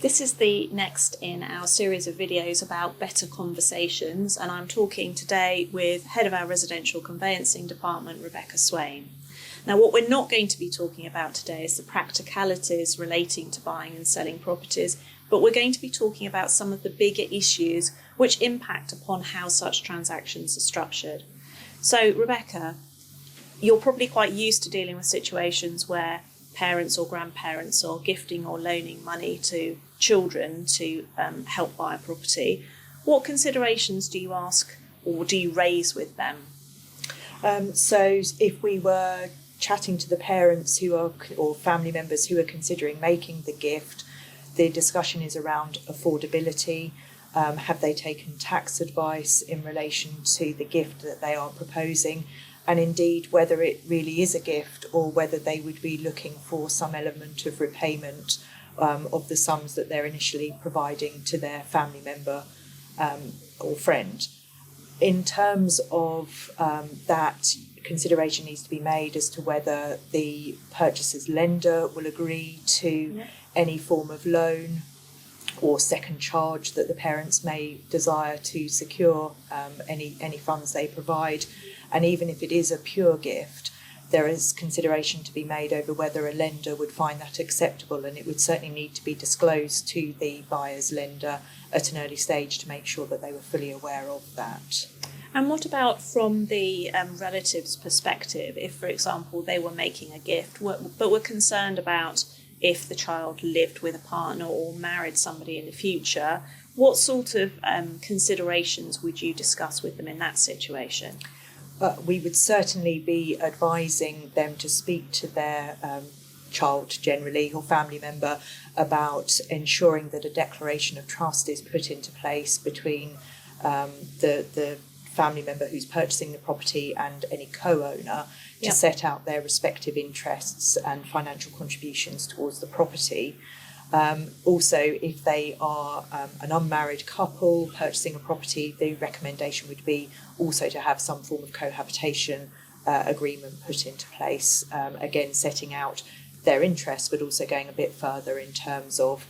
This is the next in our series of videos about better conversations, and I'm talking today with Head of our Residential Conveyancing Department, Rebecca Swain. Now, what we're not going to be talking about today is the practicalities relating to buying and selling properties, but we're going to be talking about some of the bigger issues which impact upon how such transactions are structured. So, Rebecca, you're probably quite used to dealing with situations where parents or grandparents are gifting or loaning money to children to help buy a property. What considerations do you ask or do you raise with them? So if we were chatting to the parents or family members who are considering making the gift, the discussion is around affordability. Have they taken tax advice in relation to the gift that they are proposing? And indeed, whether it really is a gift or whether they would be looking for some element of repayment of the sums that they're initially providing to their family member or friend. In terms of that, consideration needs to be made as to whether the purchaser's lender will agree to any form of loan or second charge that the parents may desire to secure any funds they provide. And even if it is a pure gift, there is consideration to be made over whether a lender would find that acceptable, and it would certainly need to be disclosed to the buyer's lender at an early stage to make sure that they were fully aware of that. And what about from the relative's perspective? If, for example, they were making a gift, but were concerned about if the child lived with a partner or married somebody in the future, what sort of considerations would you discuss with them in that situation? We would certainly be advising them to speak to their child generally or family member about ensuring that a declaration of trust is put into place between the family member who's purchasing the property and any co-owner to set out their respective interests and financial contributions towards the property. Also, if they are an unmarried couple purchasing a property, the recommendation would be also to have some form of cohabitation agreement put into place, again setting out their interests but also going a bit further in terms of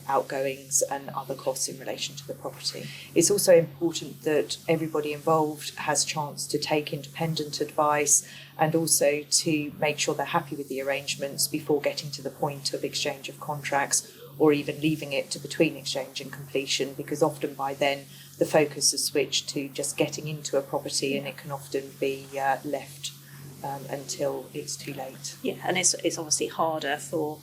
outgoings and other costs in relation to the property. It's also important that everybody involved has a chance to take independent advice and also to make sure they're happy with the arrangements before getting to the point of exchange of contracts or even leaving it to between exchange and completion, because often by then the focus has switched to just getting into a property and it can often be left until it's too late. Yeah, and it's obviously harder for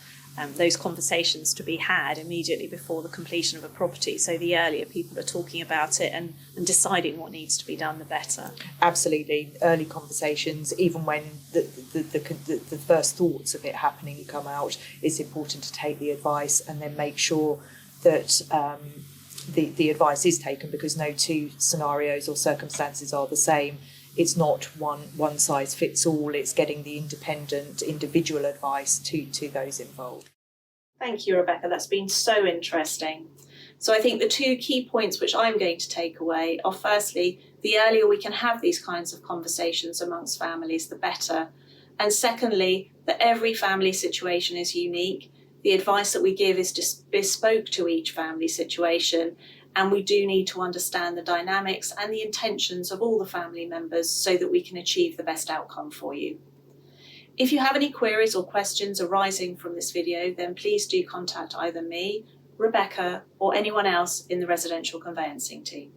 those conversations to be had immediately before the completion of a property. So the earlier people are talking about it and deciding what needs to be done, the better. Absolutely. Early conversations, even when the first thoughts of it happening come out, it's important to take the advice and then make sure that the advice is taken, because no two scenarios or circumstances are the same. It's not one size fits all. It's getting the independent, individual advice to those involved. Thank you, Rebecca. That's been so interesting. So I think the two key points which I'm going to take away are, firstly, the earlier we can have these kinds of conversations amongst families, the better. And secondly, that every family situation is unique. The advice that we give is just bespoke to each family situation. And we do need to understand the dynamics and the intentions of all the family members so that we can achieve the best outcome for you. If you have any queries or questions arising from this video, then please do contact either me, Rebecca, or anyone else in the residential conveyancing team.